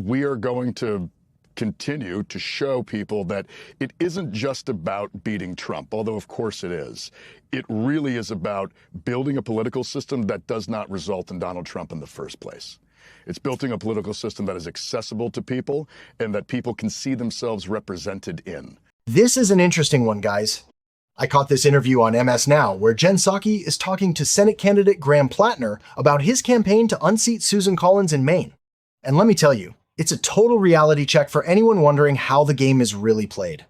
we are going to continue to show people that it isn't just about beating Trump, although of course it is. It really is about building a political system that does not result in Donald Trump in the first place. It's building a political system that is accessible to people and that people can see themselves represented in. This is an interesting one, guys. I caught this interview on MS Now, where Jen Psaki is talking to Senate candidate Graham Plattner about his campaign to unseat Susan Collins in Maine. And let me tell you, it's a total reality check for anyone wondering how the game is really played.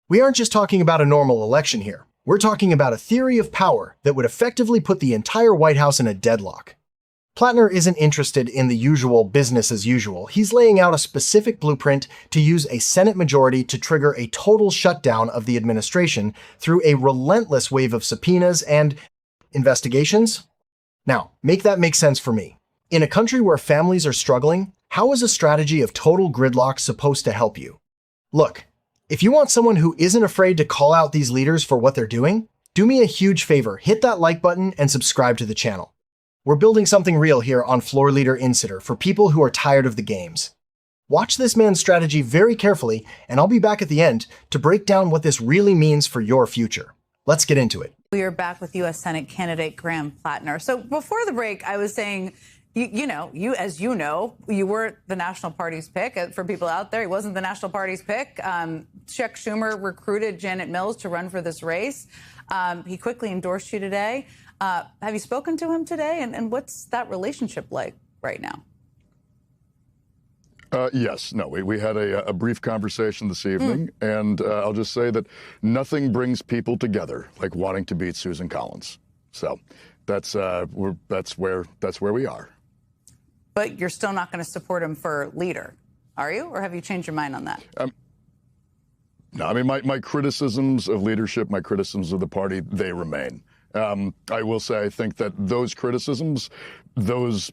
We aren't just talking about a normal election here. We're talking about a theory of power that would effectively put the entire White House in a deadlock. Platner isn't interested in the usual business as usual. He's laying out a specific blueprint to use a Senate majority to trigger a total shutdown of the administration through a relentless wave of subpoenas and investigations. Now, make that make sense for me. In a country where families are struggling, how is a strategy of total gridlock supposed to help you? Look, if you want someone who isn't afraid to call out these leaders for what they're doing, do me a huge favor, hit that like button and subscribe to the channel. We're building something real here on Floor Leader Insider for people who are tired of the games. Watch this man's strategy very carefully, and I'll be back at the end to break down what this really means for your future. Let's get into it. We are back with U.S. Senate candidate Graham Plattner. So before the break, I was saying, you weren't the National Party's pick. For people out there, he wasn't the National Party's pick. Chuck Schumer recruited Janet Mills to run for this race. He quickly endorsed you today. Have you spoken to him today? And what's that relationship like right now? Yes. No, we had a brief conversation this evening, and I'll just say that nothing brings people together like wanting to beat Susan Collins. So that's where we are. But you're still not going to support him for leader, are you? Or have you changed your mind on that? No, I mean, my criticisms of leadership, my criticisms of the party, they remain. I will say, I think that those criticisms, those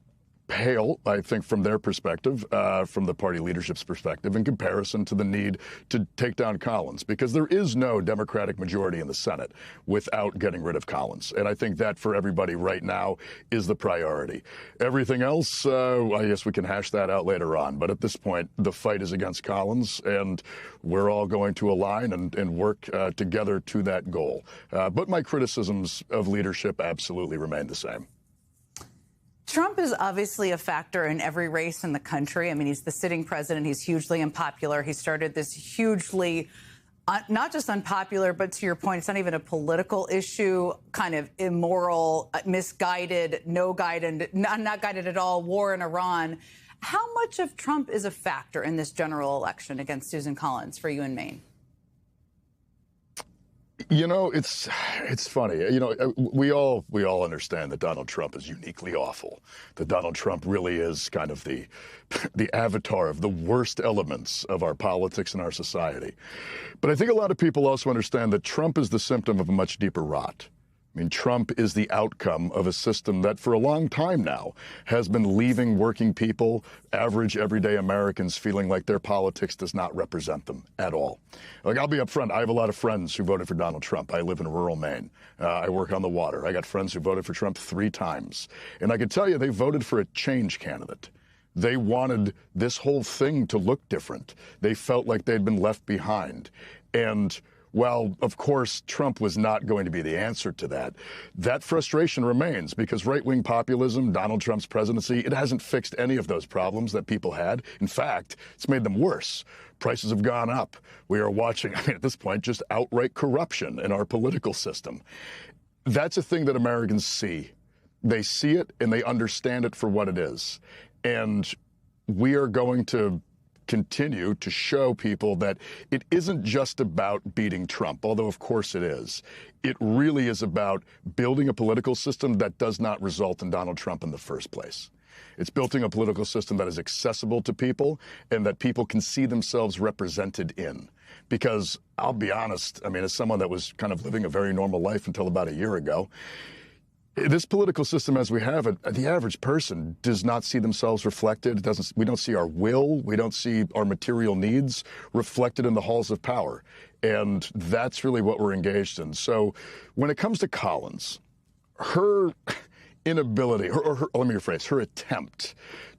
pale, I think, from their perspective, from the party leadership's perspective, in comparison to the need to take down Collins, because there is no Democratic majority in the Senate without getting rid of Collins. And I think that for everybody right now is the priority. Everything else, I guess we can hash that out later on. But at this point, the fight is against Collins, and we're all going to align and work together to that goal. But my criticisms of leadership absolutely remain the same. Trump is obviously a factor in every race in the country. I mean, he's the sitting president. He's hugely unpopular. He started this hugely, not just unpopular, but to your point, it's not even a political issue, kind of immoral, misguided, not guided at all, war in Iran. How much of Trump is a factor in this general election against Susan Collins for you in Maine? You know, it's funny. You know, we all understand that Donald Trump is uniquely awful, that Donald Trump really is kind of the avatar of the worst elements of our politics and our society. But I think a lot of people also understand that Trump is the symptom of a much deeper rot. I mean, Trump is the outcome of a system that for a long time now has been leaving working people, average, everyday Americans, feeling like their politics does not represent them at all. Like, I'll be upfront. I have a lot of friends who voted for Donald Trump. I live in rural Maine. I work on the water. I got friends who voted for Trump 3 times. And I can tell you they voted for a change candidate. They wanted this whole thing to look different. They felt like they'd been left behind. And while, of course, Trump was not going to be the answer to that, that frustration remains because right-wing populism, Donald Trump's presidency, it hasn't fixed any of those problems that people had. In fact, it's made them worse. Prices have gone up. We are watching, at this point, just outright corruption in our political system. That's a thing that Americans see. They see it and they understand it for what it is. And we are going to continue to show people that it isn't just about beating Trump, although of course it is. It really is about building a political system that does not result in Donald Trump in the first place. It's building a political system that is accessible to people and that people can see themselves represented in. Because I'll be honest, I mean, as someone that was kind of living a very normal life until about a year ago, this political system as we have it, the average person does not see themselves reflected. We don't see our will. We don't see our material needs reflected in the halls of power. And that's really what we're engaged in. So when it comes to Collins, her inability, let me rephrase, her attempt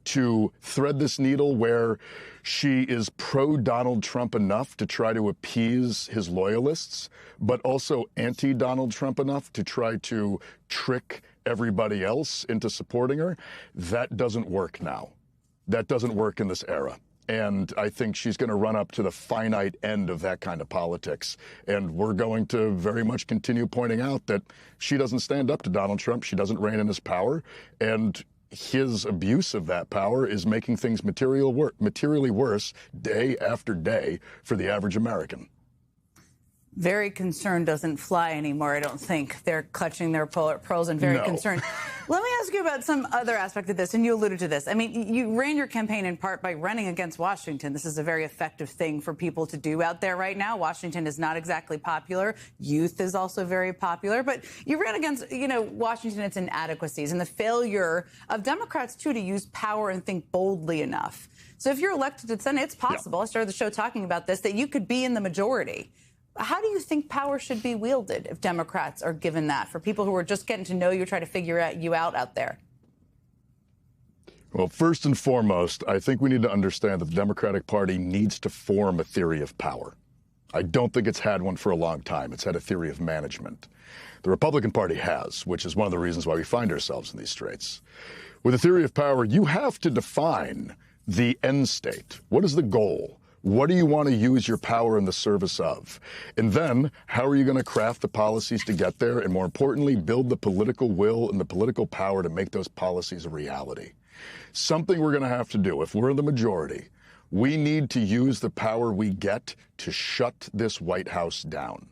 to thread this needle where she is pro-Donald Trump enough to try to appease his loyalists, but also anti-Donald Trump enough to try to trick everybody else into supporting her. That doesn't work now. That doesn't work in this era. And I think she's going to run up to the finite end of that kind of politics. And we're going to very much continue pointing out that she doesn't stand up to Donald Trump. She doesn't reign in his power. And his abuse of that power is making things materially worse day after day for the average American. Very concerned doesn't fly anymore, I don't think. They're clutching their pearls and very concerned. Let me ask you about some other aspect of this, and you alluded to this. I mean, you ran your campaign in part by running against Washington. This is a very effective thing for people to do out there right now. Washington is not exactly popular. Youth is also very popular. But you ran against, Washington, its inadequacies, and the failure of Democrats, too, to use power and think boldly enough. So if you're elected to the Senate, it's possible, I started the show talking about this, that you could be in the majority. How do you think power should be wielded if Democrats are given that, for people who are just getting to know you, try to figure you out there? Well, first and foremost, I think we need to understand that the Democratic Party needs to form a theory of power. I don't think it's had one for a long time. It's had a theory of management. The Republican Party has, which is one of the reasons why we find ourselves in these straits. With a theory of power, you have to define the end state. What is the goal? What do you want to use your power in the service of? And then, how are you going to craft the policies to get there? And more importantly, build the political will and the political power to make those policies a reality. Something we're going to have to do if we're in the majority. We need to use the power we get to shut this White House down.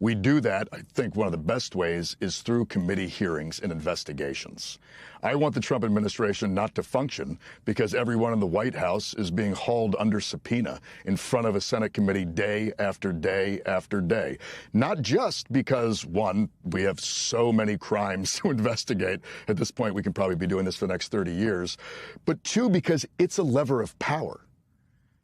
We do that, I think one of the best ways is through committee hearings and investigations. I want the Trump administration not to function because everyone in the White House is being hauled under subpoena in front of a Senate committee day after day after day. Not just because, one, we have so many crimes to investigate. At this point, we can probably be doing this for the next 30 years. But two, because it's a lever of power.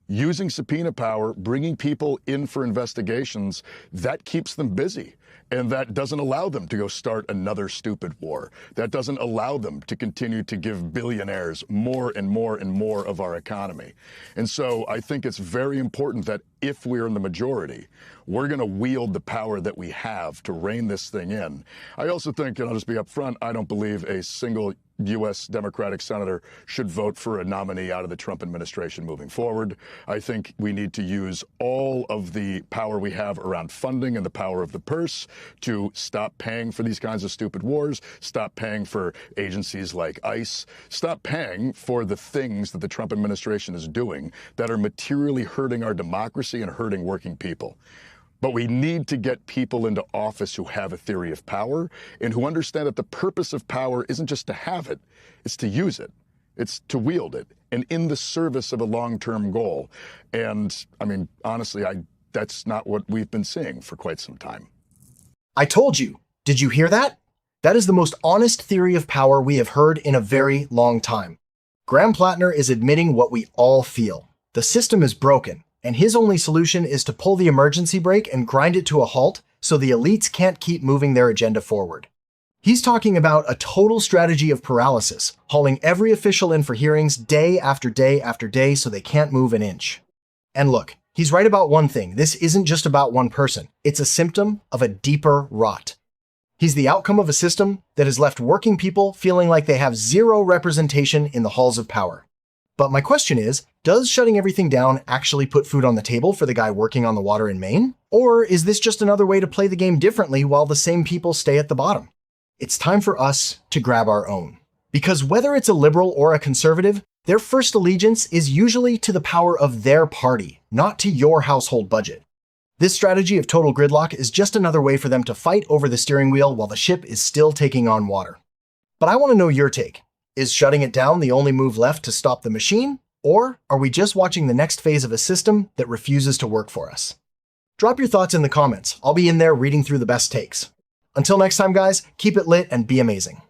Using subpoena power, bringing people in for investigations, that keeps them busy. And that doesn't allow them to go start another stupid war. That doesn't allow them to continue to give billionaires more and more and more of our economy. And so I think it's very important that if we're in the majority, we're going to wield the power that we have to rein this thing in. I also think, and I'll just be upfront, I don't believe a single U.S. Democratic senator should vote for a nominee out of the Trump administration moving forward. I think we need to use all of the power we have around funding and the power of the purse to stop paying for these kinds of stupid wars, stop paying for agencies like ICE, stop paying for the things that the Trump administration is doing that are materially hurting our democracy and hurting working people. But we need to get people into office who have a theory of power and who understand that the purpose of power isn't just to have it, it's to use it. It's to wield it and in the service of a long-term goal. And I mean, honestly, that's not what we've been seeing for quite some time. I told you. Did you hear that? That is the most honest theory of power we have heard in a very long time. Graham Plattner is admitting what we all feel. The system is broken, and his only solution is to pull the emergency brake and grind it to a halt so the elites can't keep moving their agenda forward. He's talking about a total strategy of paralysis, hauling every official in for hearings day after day after day so they can't move an inch. And look, he's right about one thing. This isn't just about one person. It's a symptom of a deeper rot. He's the outcome of a system that has left working people feeling like they have zero representation in the halls of power. But my question is, does shutting everything down actually put food on the table for the guy working on the water in Maine? Or is this just another way to play the game differently while the same people stay at the bottom? It's time for us to grab our own. Because whether it's a liberal or a conservative, their first allegiance is usually to the power of their party, not to your household budget. This strategy of total gridlock is just another way for them to fight over the steering wheel while the ship is still taking on water. But I want to know your take. Is shutting it down the only move left to stop the machine? Or are we just watching the next phase of a system that refuses to work for us? Drop your thoughts in the comments. I'll be in there reading through the best takes. Until next time, guys, keep it lit and be amazing.